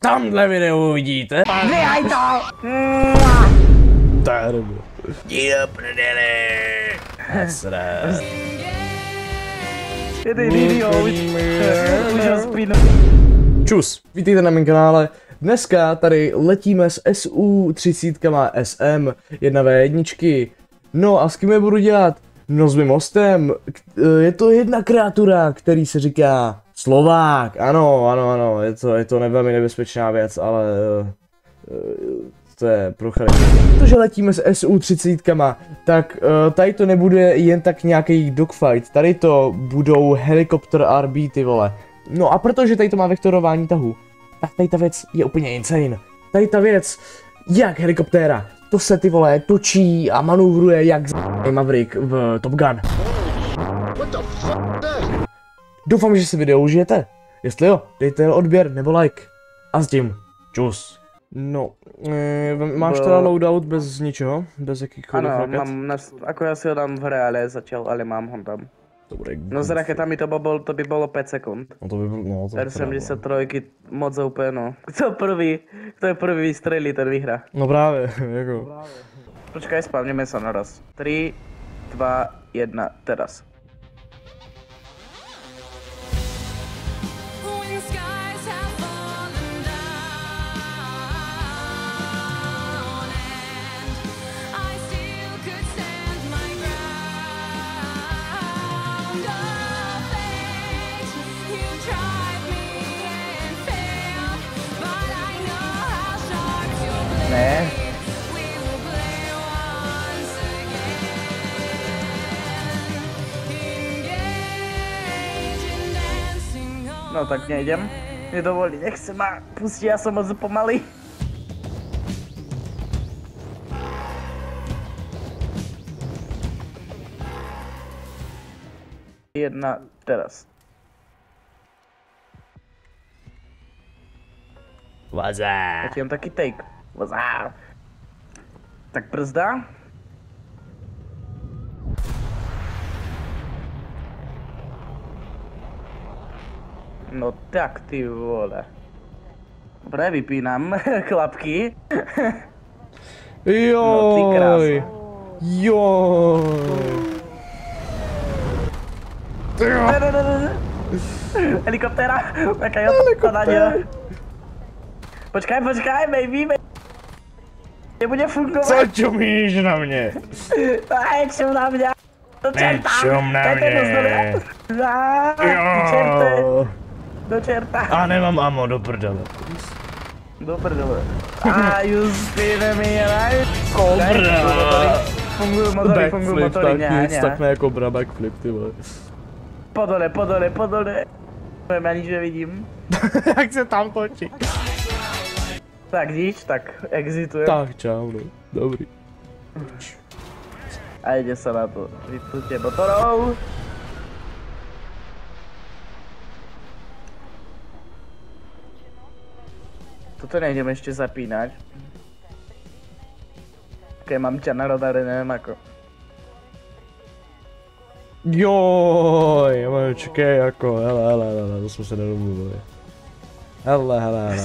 tamhle videu uvidíte. Nehaj to! Terbu. Jo, prdele. Nasraz. Je ty Čus, vítejte na mém kanále. Dneska tady letíme s SU-30 SM 1v1. No a s kým je budu dělat? No s mým hostem. Je to jedna kreatura, který se říká Slovák. Ano, je to velmi nebezpečná věc, ale to je pro charakter. Protože letíme s SU-30, tak tady to nebude jen tak nějaký dogfight, tady to budou helikopter RB, ty vole. No a protože tady to má vektorování tahu, tak tady ta věc je úplně insane. Tady ta věc, jak helikoptéra, to se, ty vole, točí a manuvruje jak Maverick v Top Gun. Doufám, že si video užijete. Jestli jo, dejte odběr nebo like. A s tím, čus. No, máš teda loadout bez ničeho? Bez jakýchkoliv raket? Ano, mám, ako ja si ho dám v hre, ale mám ho tam. Dobre. No s raketami to by bolo 5 sekúnd. No to by bylo, no to R73 moc úplně, no. Kto je prvý vystrelí, ten vyhrá. No právě, jako. Počkaj, spavneme sa naraz. 3, 2, 1, teraz. Ne. No tak nejdem. Nedovolí, nech se ma pustí, ja som moc pomalý. Jedna, teraz. Vazá. Zatím taký take. Vazá. Tak brzda. No tak ty vole. Dobre, vypínam klapky. Joj. No ty krása. Joj. Helikoptéra, taká jo, to na ně. Počkaj, baby. Nebude fungovat. Co čumíš na mě? Nečum na mě. Nečum na mě. Do čerta. A nemám ammo, do prdele. Do prdele. A juspine mi je Kobra. Fungují motory, Tak ne jako bra backflip, ty vole. Podole. Já nič nevidím. Jak se tam točí? Tak díč, tak exitujem. Tak čau, no. Dobrý. A jde se na to. Vypnutě motorou. Toto nejdem ještě zapínat. Ok, mám ťa na radare, nevím ako. Joj, čekej jako, hele, to jsme se nedomluvili. Hele.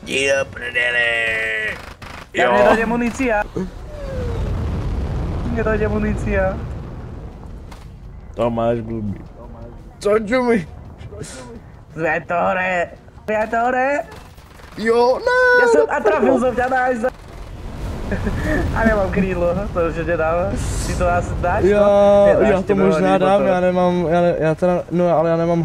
Jo, prdele. Jo. Nedojde munícia. To máš blbý. Co čumí? Světore. Jo, ne. A trafil jsem tě, nice. A nemám krídlo, to už nedám. Ty to asi dáš? Já to možná dám, já nemám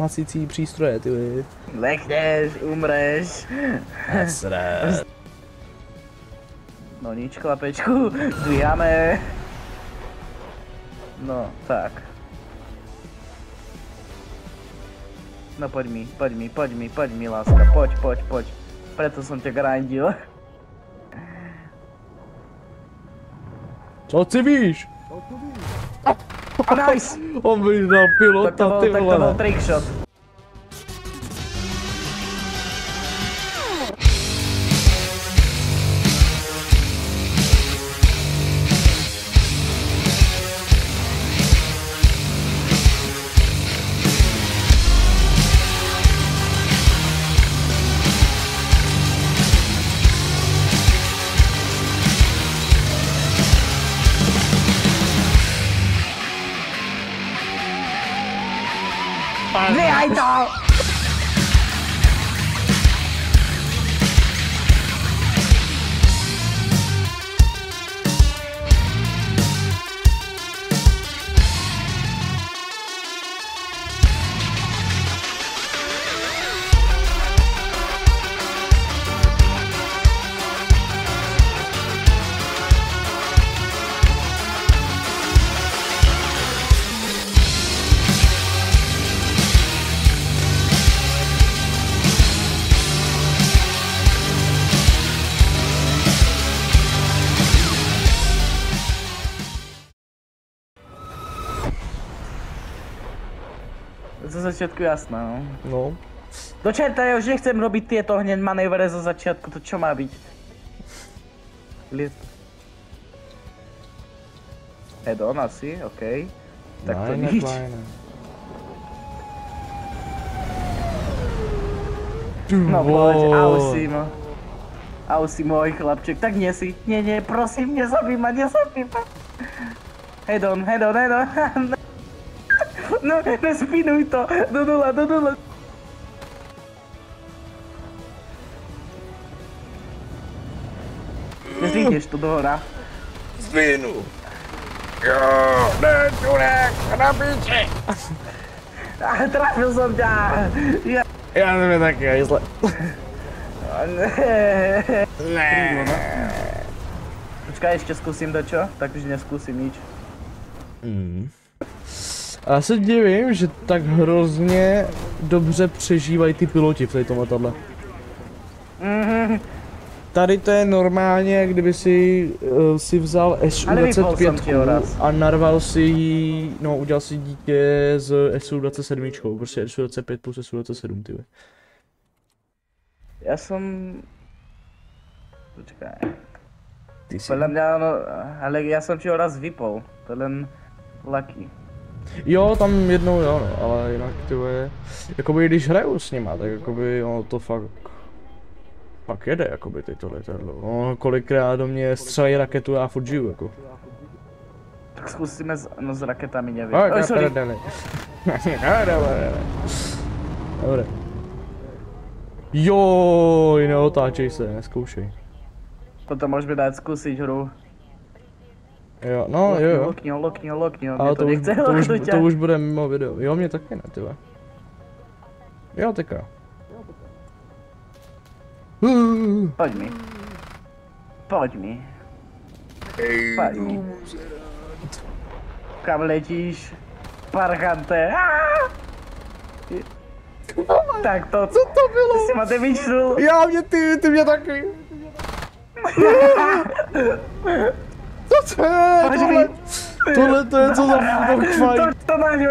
hasící přístroje, ty vole. Lekneš, umreš. Nasraz. No nič, chlapečku, zdvíháme. No, tak. No poď mi, láska, poď. Preto som ťa grindil. Co ty víš? Nice! On vydal pilota, ty vole. Tak to bol trickshot. Dvíhaj to! Zo začiatku jasná, no. No. Do čerta, ja už nechcem robiť tieto hneď manévre zo začiatku, to čo má byť? Head on asi, okej. Tak to nič. No poď, ausi môj chlapček, tak nie si. Nie, prosím, nezabij ma. Head on. No, nespinuj to, do nula. Nezvídeš to do hora. Zvinu. Jo, ne, čurek, na píči. Trafil som ťa. Já nevím taky, jízle. Ne. Počkaj, ešte skúsim dačo, tak už neskúsim nič. A já se divím, že tak hrozně dobře přežívají ty piloti v této letadle. Tady to je normálně, kdyby si vzal SU-25 a narval si ji, no udělal si dítě z SU-27, prostě SU-25 plus SU-27, ty. Ja som... Počkaj. Podľa mňa, no, ale ja som ti ho raz vypol, to len Lucky. Jo, tam jednou jo, no, ale jinak ty vole, jakoby když hraju s nima, tak jakoby ono to fakt jede, jakoby tyto letadlo. No, kolikrát do mě střelí raketu a furt žiju, jako. Tak zkusíme s raketami, nevím. Oj, sorry. Dobre. Joj, neotáčej se, neskoušej. Potom môžeme dať skúsiť hru. Jo, no jo. Lokni ho, ale to nechce to už bude mimo video. Jo, mě taky ne, tyhle. Jo, teďka. Poď mi. Kam letíš? Parchante. Tak to. Co to bylo? Ty si ma devičnul. Ty mě taky. Co to je? Tohle to je co za fuckfight? To není,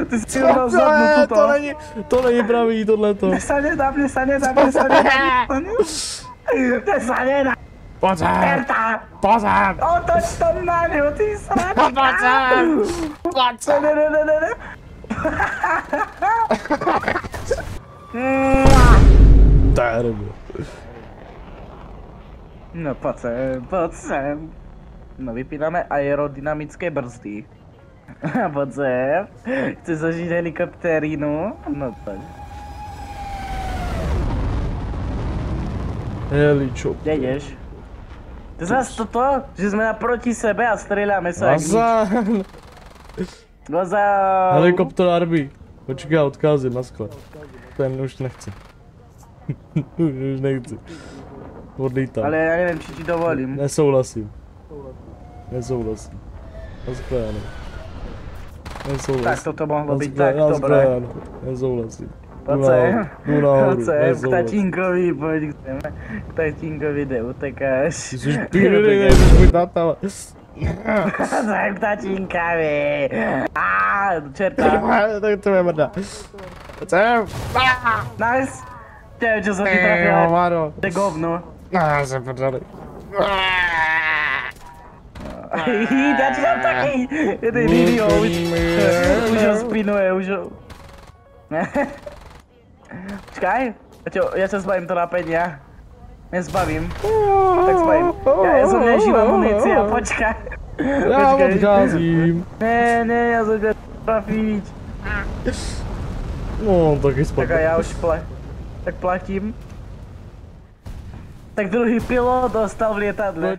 ty si ho zadnu tuto. To není pravý, tohleto. Mne sa nedá. Pojď sem. Otoč to na něho, ty sračka. Pojď sem. Ne. To je dobré. No pojď sem. No vypínáme aerodynamické brzdy. Pojď sem. Chceš zažít helikoptérínu? No tak. Heličo. Kde jdeš? To zase toto, že jsme naproti sebe a stříláme se jak nič. Gozau. Helikopter Arby. Počkej, odkázím na skle. Ten už nechci. Už nechci. Odlítám. Ale já nevím, či ti dovolím. Nesouhlasím. Naschledanou. Nesouhlasím. Tak toto mohlo být tak dobré. Nesouhlasím. Pojď sem. Jdu nahoru. K tatínkovi, pojď k tatínkovi, kde utekáš. Ty jsi pílený, nejsi můj táta. K tatínkovi. Čerta. Tak to je mrda. Pojď sem. Nice. Těm, čo jsem ti trafila. To je govno. Já jsem prdali. Já ti dám taky. Je to video. Už ho spinuje, už ho. Počkaj, ja sa zbavím to napätia. Nezbavím. Tak zbavím. Ja som neživá munícia, počkaj. Já odcházím. Ne, ja som ťa trafiť. No, taky Tak spadl. a já už tak platím. Tak druhý pilot dostal v lietadle.